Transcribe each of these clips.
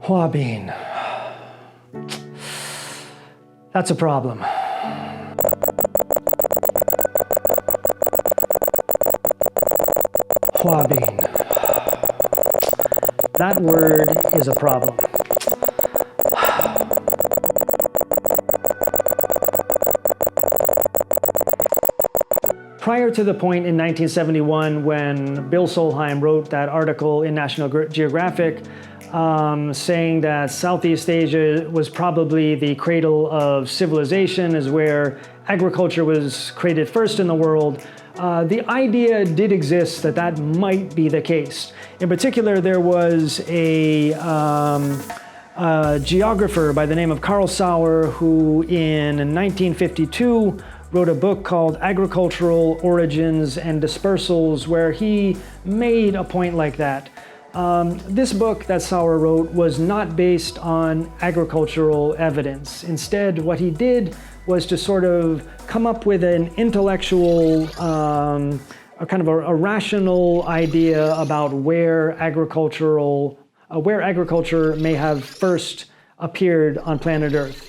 Hòa Bình. That's a problem. Hòa Bình. That word is a problem. Prior to the point in 1971 when Bill Solheim wrote that article in National Geographic saying that Southeast Asia was probably the cradle of civilization, is where agriculture was created first in the world, the idea did exist that that might be the case. In particular, there was a geographer by the name of Carl Sauer who in 1952 wrote a book called Agricultural Origins and Dispersals, where he made a point like that. This book that Sauer wrote was not based on agricultural evidence. Instead, what he did was to sort of come up with an intellectual, a kind of a rational idea about where agriculture may have first appeared on planet Earth.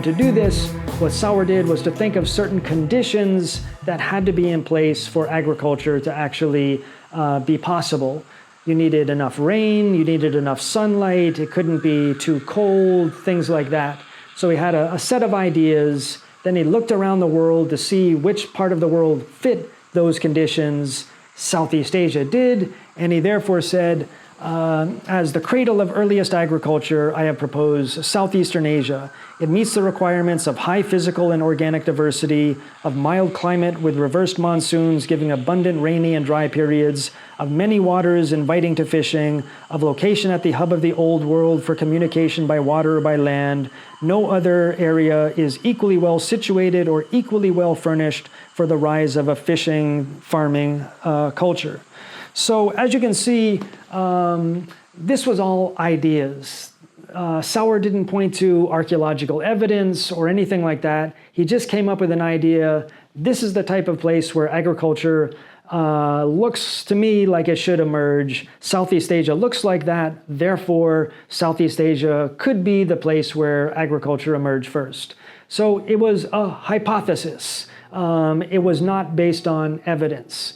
To do this, what Sauer did was to think of certain conditions that had to be in place for agriculture to actually be possible. You needed enough rain, you needed enough sunlight, it couldn't be too cold, things like that. So he had a set of ideas, then he looked around the world to see which part of the world fit those conditions. Southeast Asia did, and he therefore said, as the cradle of earliest agriculture, I have proposed Southeastern Asia. It meets the requirements of high physical and organic diversity, of mild climate with reversed monsoons giving abundant rainy and dry periods, of many waters inviting to fishing, of location at the hub of the old world for communication by water or by land. No other area is equally well situated or equally well furnished for the rise of a fishing, farming culture. So as you can see, this was all ideas. Sauer didn't point to archaeological evidence or anything like that. He just came up with an idea. This is the type of place where agriculture looks to me like it should emerge. Southeast Asia looks like that. Therefore, Southeast Asia could be the place where agriculture emerged first. So it was a hypothesis. It was not based on evidence.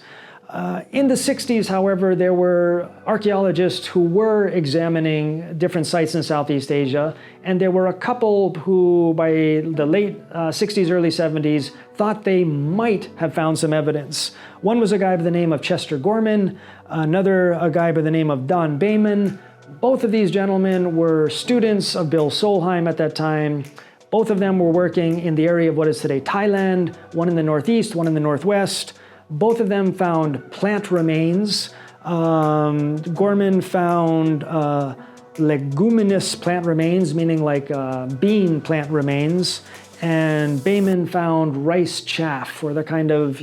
In the 60s, however, there were archaeologists who were examining different sites in Southeast Asia, and there were a couple who, by the late 60s, early 70s, thought they might have found some evidence. One was a guy by the name of Chester Gorman, another a guy by the name of Don Bayman. Both of these gentlemen were students of Bill Solheim at that time. Both of them were working in the area of what is today Thailand, one in the northeast, one in the northwest. Both of them found plant remains. Gorman found leguminous plant remains, meaning like bean plant remains. And Bayman found rice chaff, or the kind of,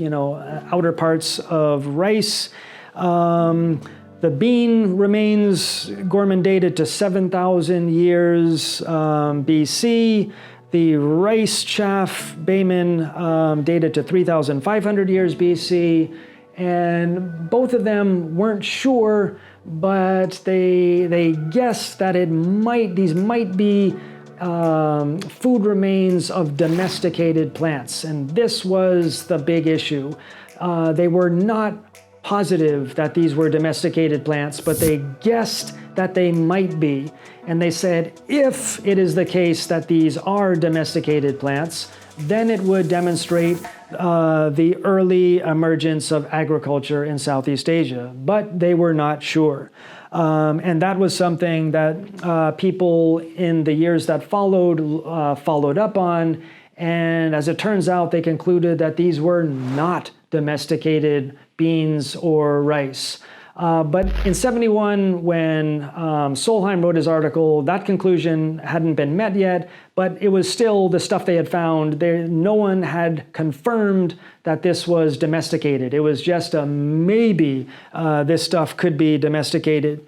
outer parts of rice. The bean remains, Gorman dated to 7,000 years BC. The rice chaff, Bayman dated to 3,500 years BC, and both of them weren't sure, but they guessed that these might be food remains of domesticated plants, and this was the big issue. They were not positive that these were domesticated plants, but they guessed that they might be. And they said, if it is the case that these are domesticated plants, then it would demonstrate the early emergence of agriculture in Southeast Asia. But they were not sure. And that was something that people in the years that followed up on. And as it turns out, they concluded that these were not domesticated beans or rice. But in 71, when Solheim wrote his article, that conclusion hadn't been met yet, but it was still the stuff they had found. No one had confirmed that this was domesticated. It was just a maybe this stuff could be domesticated.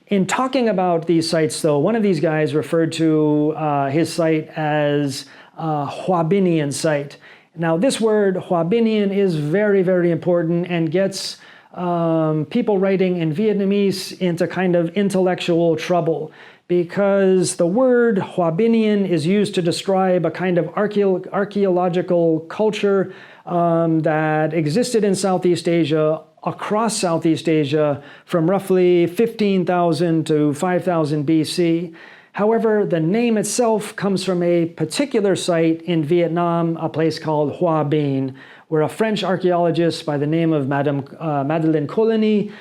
In talking about these sites, though, one of these guys referred to his site as Hòa Bình site. Now, this word Hòa Bình is very, very important and gets people writing in Vietnamese into kind of intellectual trouble, because the word Hòa Bình is used to describe a kind of archaeological culture that existed in Southeast Asia, across Southeast Asia, from roughly 15,000 to 5,000 BC. However, the name itself comes from a particular site in Vietnam, a place called Hòa Bình, where a French archaeologist by the name of Madeleine Coligny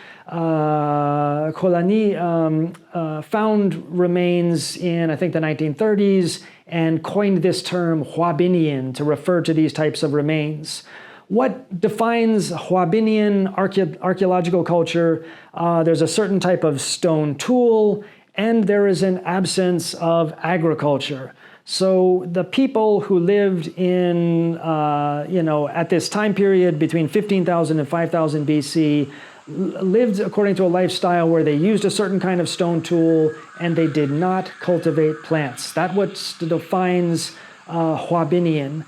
found remains in, I think, the 1930s and coined this term Hòa Bình to refer to these types of remains. What defines Hòa Bình archaeological culture? There's a certain type of stone tool, and there is an absence of agriculture. So the people who lived in, at this time period between 15,000 and 5,000 BC lived according to a lifestyle where they used a certain kind of stone tool and they did not cultivate plants. That's what defines Hòa Bình.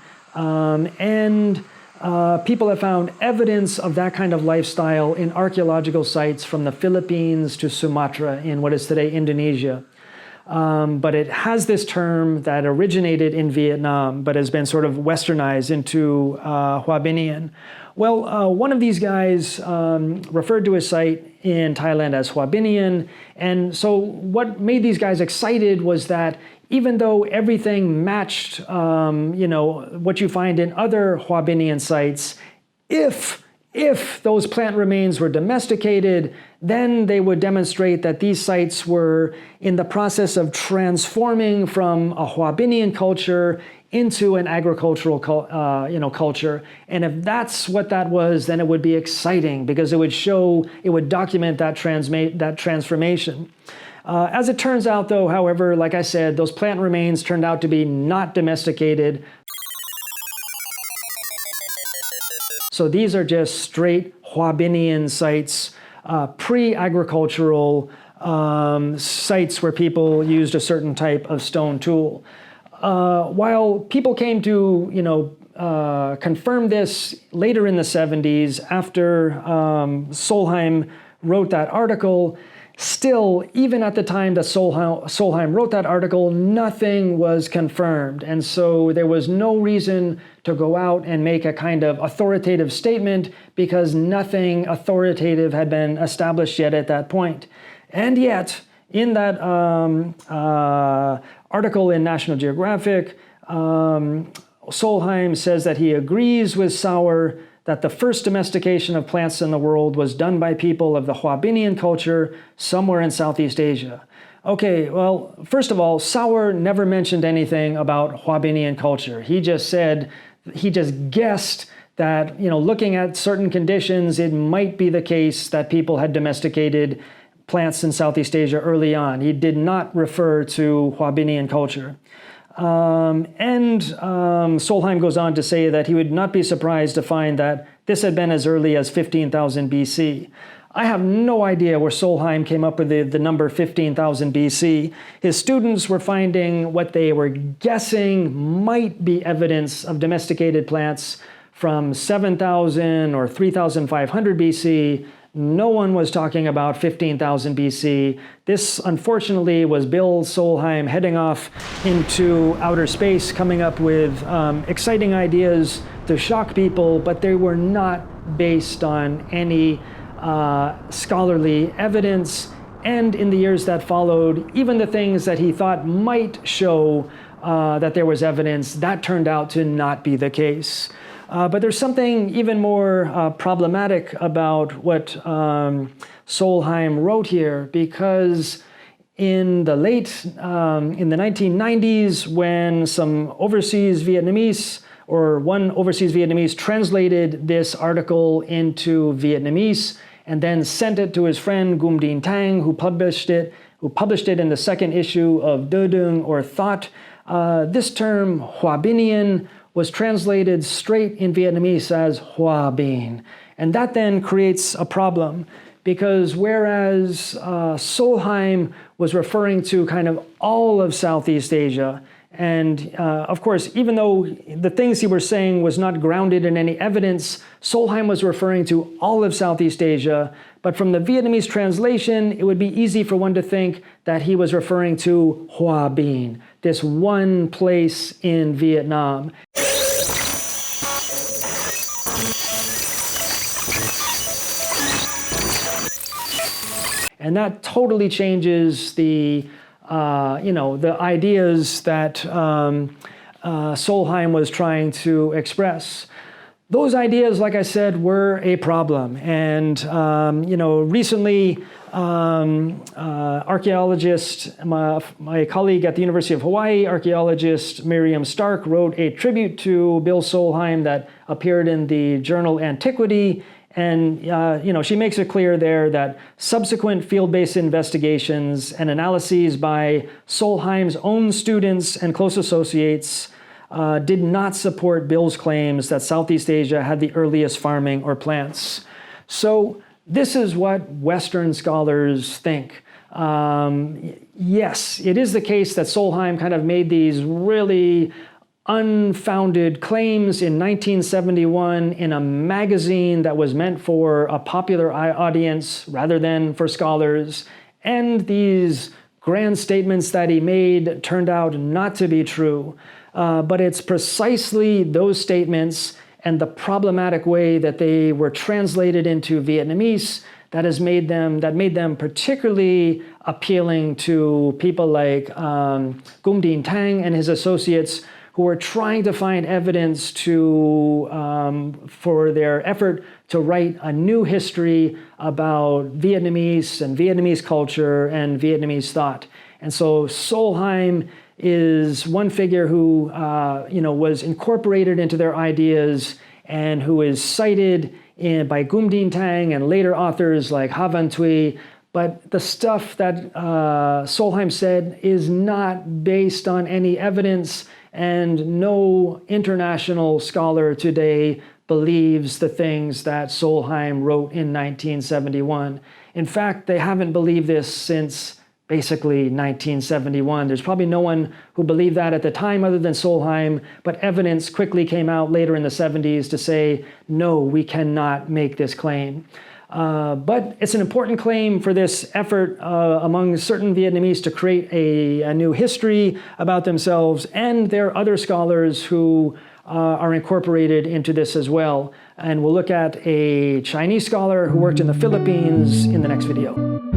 People have found evidence of that kind of lifestyle in archaeological sites from the Philippines to Sumatra in what is today Indonesia. But it has this term that originated in Vietnam, but has been sort of westernized into Hòa Bình. Well, one of these guys referred to his site in Thailand as Hòa Bình. And so what made these guys excited was that even though everything matched, what you find in other Hòa Bình sites, if those plant remains were domesticated, then they would demonstrate that these sites were in the process of transforming from a Hòa Bình culture into an agricultural culture. And if that's what that was, then it would be exciting because it would document that transformation. As it turns out, though, however, like I said, those plant remains turned out to be not domesticated. So these are just straight Hòa Bình sites, pre-agricultural sites where people used a certain type of stone tool. While people came to, confirm this later in the 70s after Solheim wrote that article, still, even at the time that Solheim wrote that article, nothing was confirmed. And so there was no reason to go out and make a kind of authoritative statement because nothing authoritative had been established yet at that point. And yet, in that article in National Geographic, Solheim says that he agrees with Sauer that the first domestication of plants in the world was done by people of the Hòa Bình culture somewhere in Southeast Asia. Okay, well, first of all, Sauer never mentioned anything about Hòa Bình culture. He just guessed that, looking at certain conditions, it might be the case that people had domesticated plants in Southeast Asia early on. He did not refer to Hòa Bình culture. Solheim goes on to say that he would not be surprised to find that this had been as early as 15,000 BC. I have no idea where Solheim came up with the number 15,000 BC. His students were finding what they were guessing might be evidence of domesticated plants from 7,000 or 3,500 BC. No one was talking about 15,000 BC. This, unfortunately, was Bill Solheim heading off into outer space, coming up with exciting ideas to shock people, but they were not based on any scholarly evidence, and in the years that followed, even the things that he thought might show that there was evidence, that turned out to not be the case. But there's something even more problematic about what Solheim wrote here, because in the 1990s, when some overseas Vietnamese, or one overseas Vietnamese, translated this article into Vietnamese and then sent it to his friend Gum Dinh Tang, who published it in the second issue of De Dung, or Thought. This term, Hòa Bình, was translated straight in Vietnamese as Hòa Bình. And that then creates a problem, because whereas Solheim was referring to kind of all of Southeast Asia, and of course, even though the things he was saying was not grounded in any evidence, Solheim was referring to all of Southeast Asia. But from the Vietnamese translation, it would be easy for one to think that he was referring to Hòa Bình, this one place in Vietnam. And that totally changes the the ideas that Solheim was trying to express. Those ideas, like I said, were a problem. And, recently, archaeologist, my colleague at the University of Hawaii, archaeologist Miriam Stark, wrote a tribute to Bill Solheim that appeared in the journal Antiquity. And, she makes it clear there that subsequent field-based investigations and analyses by Solheim's own students and close associates did not support Bill's claims that Southeast Asia had the earliest farming or plants. So this is what Western scholars think. Yes, it is the case that Solheim kind of made these really unfounded claims in 1971 in a magazine that was meant for a popular audience rather than for scholars. And these grand statements that he made turned out not to be true. But it's precisely those statements and the problematic way that they were translated into Vietnamese that made them particularly appealing to people like Gum Dinh Tang and his associates, who were trying to find evidence for their effort to write a new history about Vietnamese and Vietnamese culture and Vietnamese thought. And so Solheim is one figure who was incorporated into their ideas and who is cited by Gum Dinh Tang and later authors like Ha Van Thuy. But the stuff that Solheim said is not based on any evidence, and no international scholar today believes the things that Solheim wrote in 1971. In fact, they haven't believed this since basically 1971. There's probably no one who believed that at the time other than Solheim, but evidence quickly came out later in the 70s to say, no, we cannot make this claim. But it's an important claim for this effort among certain Vietnamese to create a new history about themselves, and there are other scholars who are incorporated into this as well. And we'll look at a Chinese scholar who worked in the Philippines in the next video.